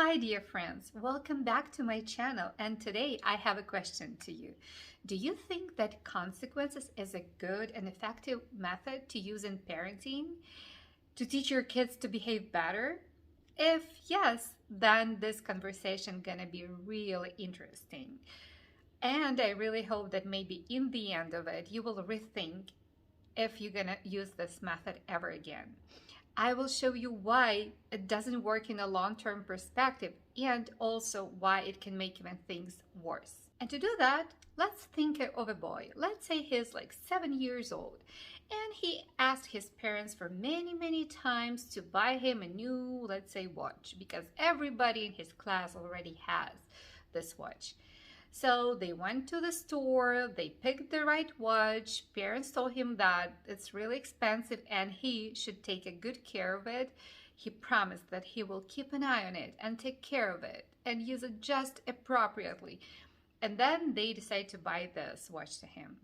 Hi dear friends, welcome back to my channel, and today I have a question to you. Do you think that consequences is a good and effective method to use in parenting to teach your kids to behave better? If yes, then this conversation gonna be really interesting. And I really hope that maybe in the end of it you will rethink if you're gonna use this method ever again. I will show you why it doesn't work in a long-term perspective and also why it can make even things worse. And to do that, let's think of a boy. Let's say he's like 7 years old and he asked his parents for many times to buy him a new, let's say, watch because everybody in his class already has this watch. So they went to the store, they picked the right watch. Parents told him that it's really expensive and he should take a good care of it. He promised that he will keep an eye on it and take care of it and use it just appropriately. And then they decide to buy this watch to him.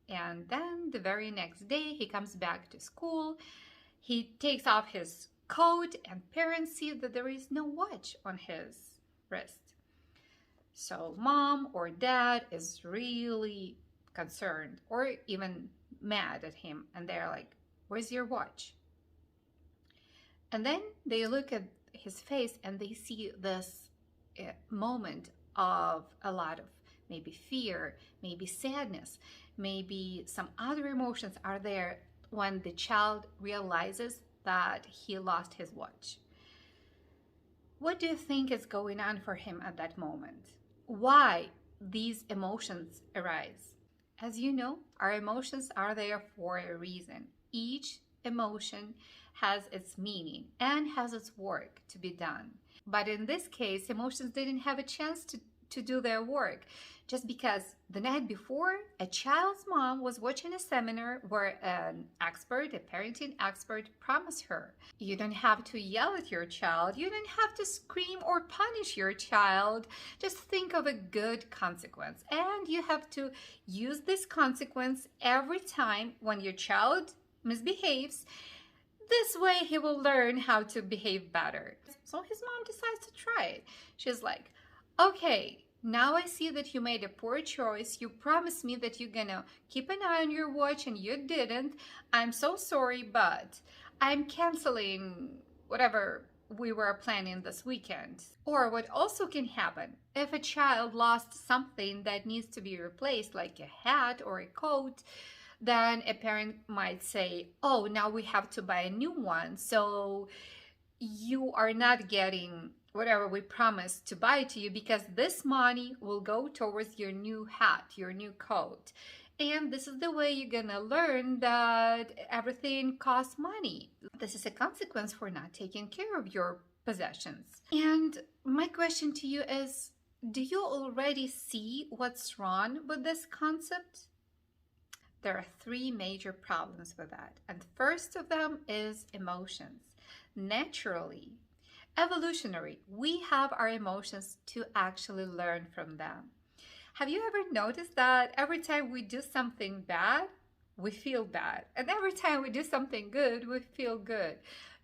And then the very next day he comes back to school. He takes off his coat and parents see that there is no watch on his wrist. So mom or dad is really concerned or even mad at him and they're like, where's your watch? And then they look at his face and they see this moment of a lot of maybe fear, maybe sadness, maybe some other emotions are there when the child realizes that he lost his watch. What do you think is going on for him at that moment? Why these emotions arise? As you know, our emotions are there for a reason. Each emotion has its meaning and has its work to be done. But in this case, emotions didn't have a chance to do their work just because the night before a child's mom was watching a seminar where an expert, a parenting expert, promised her, you don't have to yell at your child, you don't have to scream or punish your child, just think of a good consequence and you have to use this consequence every time when your child misbehaves. This way he will learn how to behave better. So his mom decides to try it. She's like, okay, now I see that you made a poor choice. You promised me that you're gonna keep an eye on your watch and you didn't. I'm so sorry, but I'm canceling whatever we were planning this weekend. Or what also can happen, if a child lost something that needs to be replaced, like a hat or a coat, then a parent might say, oh, now we have to buy a new one. So you are not getting whatever we promised to buy to you because this money will go towards your new hat, your new coat. And this is the way you're gonna learn that everything costs money. This is a consequence for not taking care of your possessions. And my question to you is, do you already see what's wrong with this concept? There are three major problems with that. And first of them is emotions. Naturally, evolutionary, we have our emotions to actually learn from them. Have you ever noticed that every time we do something bad, we feel bad, and every time we do something good, we feel good?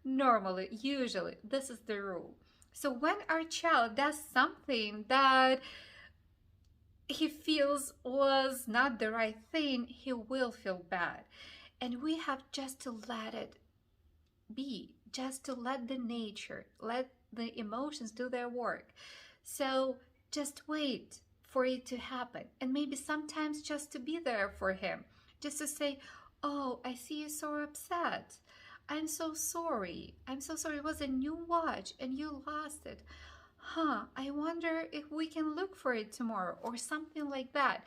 Normally, usually, this is the rule. So when our child does something that he feels was not the right thing, he will feel bad. And we have just to let it be, just to let the nature, let the emotions do their work. So just wait for it to happen. And maybe sometimes just to be there for him, just to say, oh, I see you so upset. I'm so sorry. I'm so sorry. It was a new watch and you lost it. I wonder if we can look for it tomorrow or something like that.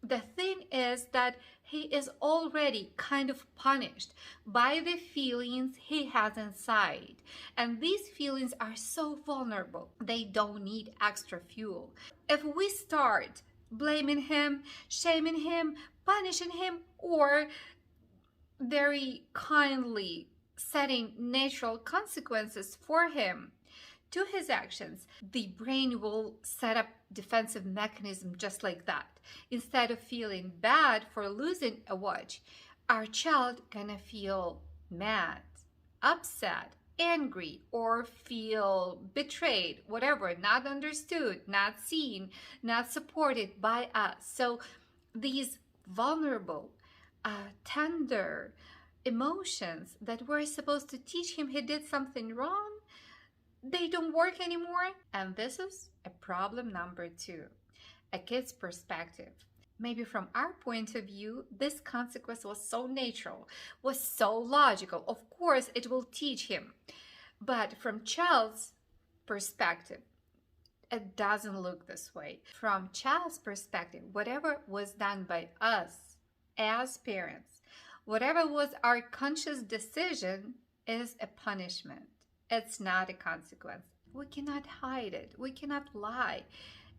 The thing is that he is already kind of punished by the feelings he has inside. And these feelings are so vulnerable. They don't need extra fuel. If we start blaming him, shaming him, punishing him, or very kindly setting natural consequences for him to his actions, the brain will set up defensive mechanism just like that. Instead of feeling bad for losing a watch, our child gonna feel mad, upset, angry or feel betrayed, whatever, not understood, not seen, not supported by us. So these vulnerable, tender emotions that we're supposed to teach him he did something wrong, they don't work anymore. And this is a problem number two, a kid's perspective. Maybe from our point of view, this consequence was so natural, was so logical. Of course, it will teach him. But from child's perspective, it doesn't look this way. From child's perspective, whatever was done by us as parents, whatever was our conscious decision is a punishment. It's not a consequence. We cannot hide it. We cannot lie.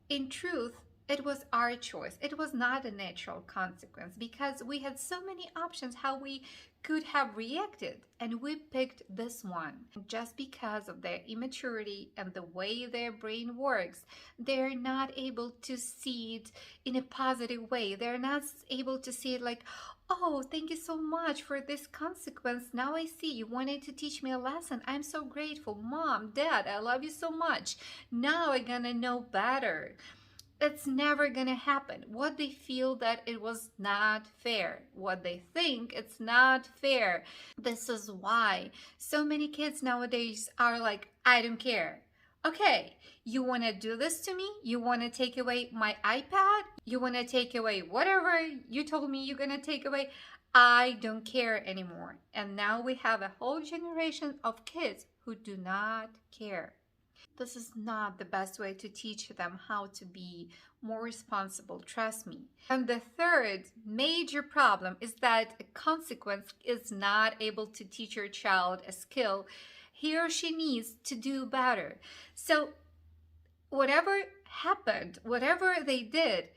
In truth, it was our choice. It was not a natural consequence because we had so many options how we could have reacted, and we picked this one. Just because of their immaturity and the way their brain works, they're not able to see it in a positive way. They're not able to see it like, oh, thank you so much for this consequence. Now I see you wanted to teach me a lesson. I'm so grateful. Mom, Dad, I love you so much. Now I'm gonna know better. It's never gonna happen. What they feel that it was not fair. What they think it's not fair. This is why so many kids nowadays are like, I don't care. Okay, you wanna do this to me? You wanna take away my iPad? You wanna take away whatever you told me you're gonna take away? I don't care anymore. And now we have a whole generation of kids who do not care. This is not the best way to teach them how to be more responsible, trust me. And the third major problem is that a consequence is not able to teach your child a skill he or she needs to do better. So whatever happened, whatever they did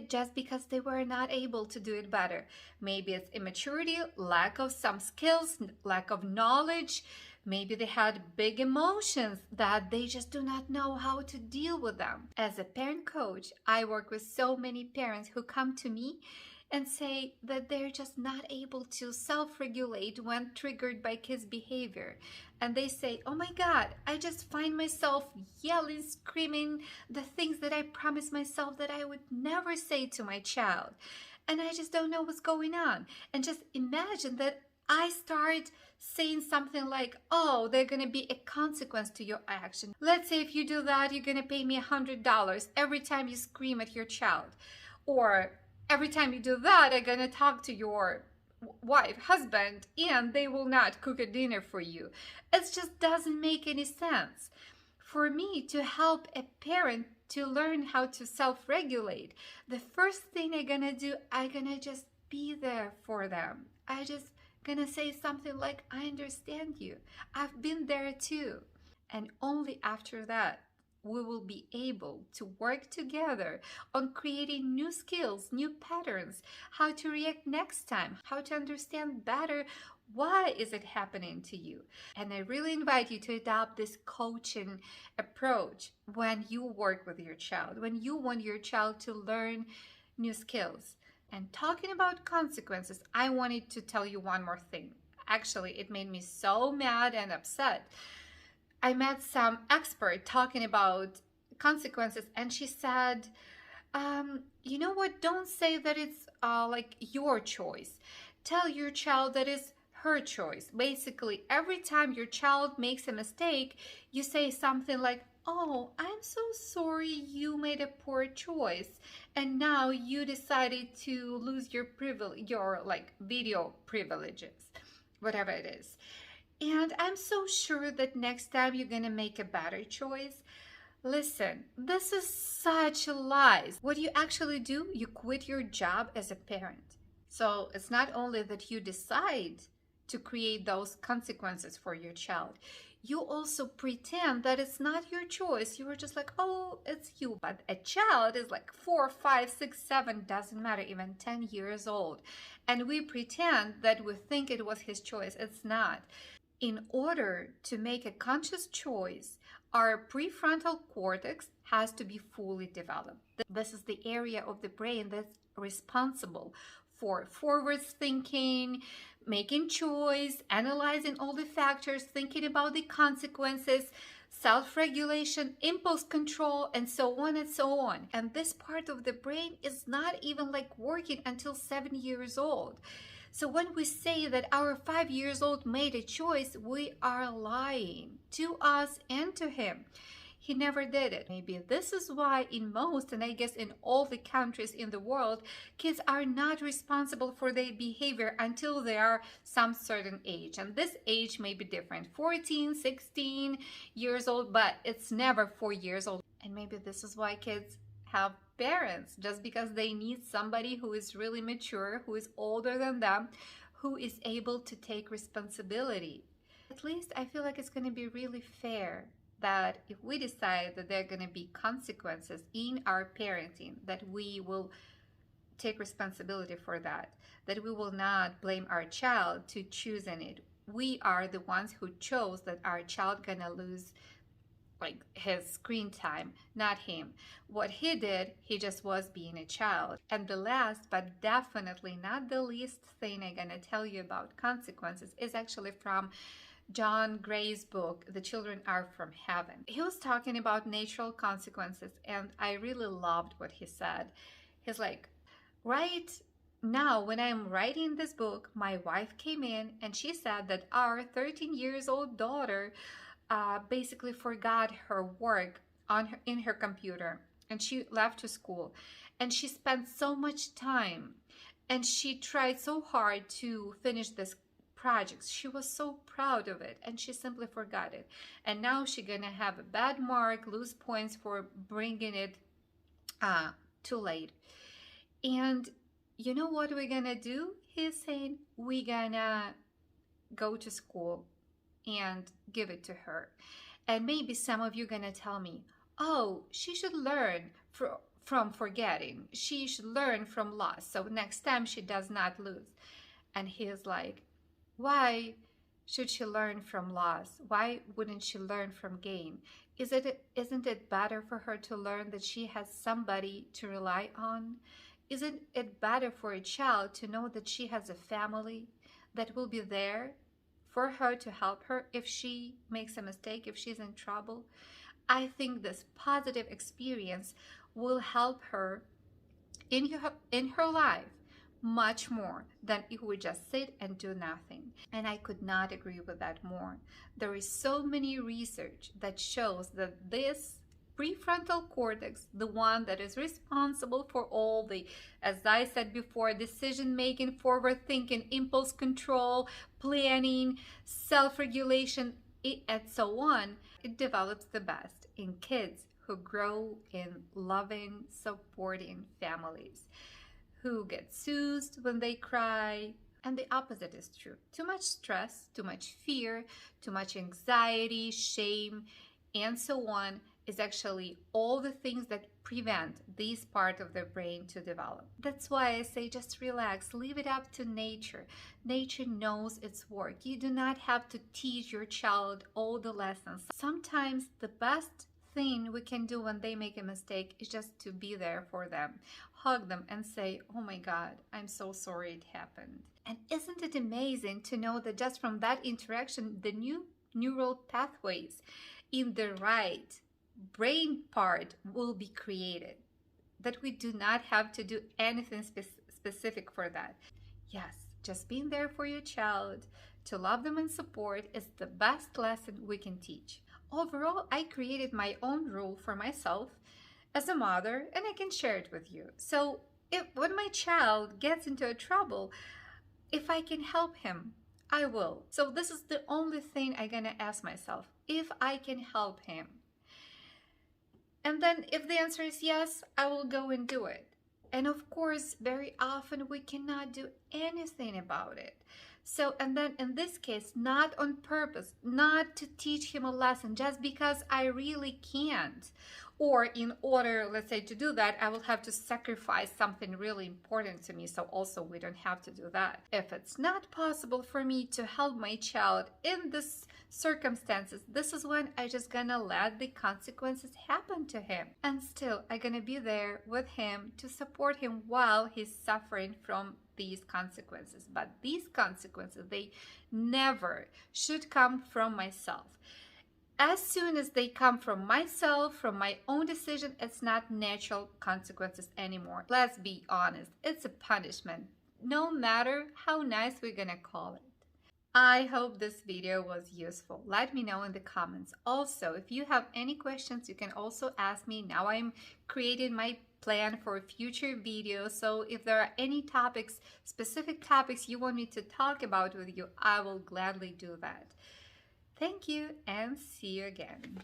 just because they were not able to do it better. Maybe it's immaturity, lack of some skills, lack of knowledge. Maybe they had big emotions that they just do not know how to deal with them. As a parent coach, I work with so many parents who come to me and say that they're just not able to self-regulate when triggered by kids' behavior. And they say, oh my God, I just find myself yelling, screaming the things that I promised myself that I would never say to my child. And I just don't know what's going on. And just imagine that I start saying something like, oh, there's gonna be a consequence to your action. Let's say if you do that, you're gonna pay me $100 every time you scream at your child. Or every time you do that, I'm gonna talk to your wife, husband, and they will not cook a dinner for you. It just doesn't make any sense. For me to help a parent to learn how to self-regulate, the first thing I'm gonna do, I'm gonna just be there for them. I just gonna say something like, I understand you. I've been there too. And only after that, we will be able to work together on creating new skills, new patterns, how to react next time, how to understand better why is it happening to you. And I really invite you to adopt this coaching approach when you work with your child, when you want your child to learn new skills. And talking about consequences, I wanted to tell you one more thing. Actually, it made me so mad and upset. I met some expert talking about consequences, and she said, you know what, don't say that it's like your choice. Tell your child that it's her choice. Basically, every time your child makes a mistake, you say something like, oh, I'm so sorry you made a poor choice and now you decided to lose your video privileges, whatever it is. And I'm so sure that next time you're gonna make a better choice. Listen, this is such lies. What you actually do, you quit your job as a parent. So it's not only that you decide to create those consequences for your child, you also pretend that it's not your choice. You were just like, oh, it's you. But a child is like 4, 5, 6, 7, doesn't matter, even 10 years old. And we pretend that we think it was his choice. It's not. In order to make a conscious choice, our prefrontal cortex has to be fully developed. This is the area of the brain that's responsible for forward thinking, making choice, analyzing all the factors, thinking about the consequences, self-regulation, impulse control, and so on and so on. And this part of the brain is not even like working until 7 years old. So when we say that our 5 years old made a choice, we are lying to us and to him. He never did it. Maybe this is why in most, and I guess in all the countries in the world, kids are not responsible for their behavior until they are some certain age. And this age may be different, 14, 16 years old, but it's never 4 years old. And maybe this is why kids have parents, just because they need somebody who is really mature, who is older than them, who is able to take responsibility. At least I feel like it's going to be really fair that if we decide that there are going to be consequences in our parenting, that we will take responsibility for that, that we will not blame our child to choosing it. We are the ones who chose that our child gonna lose like his screen time, not him. What he did, he just was being a child. And the last, but definitely not the least thing I'm gonna tell you about consequences is actually from John Gray's book, The Children Are From Heaven. He was talking about natural consequences, and I really loved what he said. He's like, right now, when I'm writing this book, my wife came in and she said that our 13 years old daughter basically forgot her work in her computer, and she left to school, and she spent so much time, and she tried so hard to finish this projects. She was so proud of it, and she simply forgot it. And now she's gonna have a bad mark, lose points for bringing it too late. And you know what we're gonna do? He's saying we're gonna go to school and give it to her. And maybe some of you are gonna tell me, oh, she should learn from forgetting. She should learn from loss, so next time she does not lose. And he's like, why should she learn from loss? Why wouldn't she learn from gain? Isn't it better for her to learn that she has somebody to rely on? Isn't it better for a child to know that she has a family that will be there for her to help her if she makes a mistake, if she's in trouble? I think this positive experience will help her in her life much more than if we just sit and do nothing. And I could not agree with that more. There is so many research that shows that this prefrontal cortex, the one that is responsible for all the, as I said before, decision making, forward thinking, impulse control, planning, self-regulation, and so on, it develops the best in kids who grow in loving, supporting families, who get soothed when they cry. And the opposite is true. Too much stress, too much fear, too much anxiety, shame, and so on is actually all the things that prevent this part of the brain to develop. That's why I say just relax, leave it up to nature. Nature knows its work. You do not have to teach your child all the lessons. Sometimes the best thing we can do when they make a mistake is just to be there for them, hug them and say, oh my God, I'm so sorry it happened. And isn't it amazing to know that just from that interaction, the new neural pathways in the right brain part will be created, that we do not have to do anything specific for that. Yes, just being there for your child, to love them and support is the best lesson we can teach. Overall, I created my own rule for myself as a mother, and I can share it with you. So when my child gets into a trouble, if I can help him, I will. So this is the only thing I'm gonna ask myself, if I can help him. And then if the answer is yes, I will go and do it. And of course, very often we cannot do anything about it. So, and then in this case, not on purpose, not to teach him a lesson just because I really can't. Or in order, let's say, to do that, I will have to sacrifice something really important to me. So also we don't have to do that. If it's not possible for me to help my child in this circumstances, this is when I just gonna let the consequences happen to him. And still, I gonna be there with him to support him while he's suffering from these consequences. But these consequences, they never should come from myself. As soon as they come from myself, from my own decision, it's not natural consequences anymore. Let's be honest, it's a punishment, no matter how nice we're gonna call it. I hope this video was useful. Let me know in the comments. Also, if you have any questions, you can also ask me. Now I'm creating my plan for future videos. So if there are any topics, specific topics you want me to talk about with you, I will gladly do that. Thank you and see you again.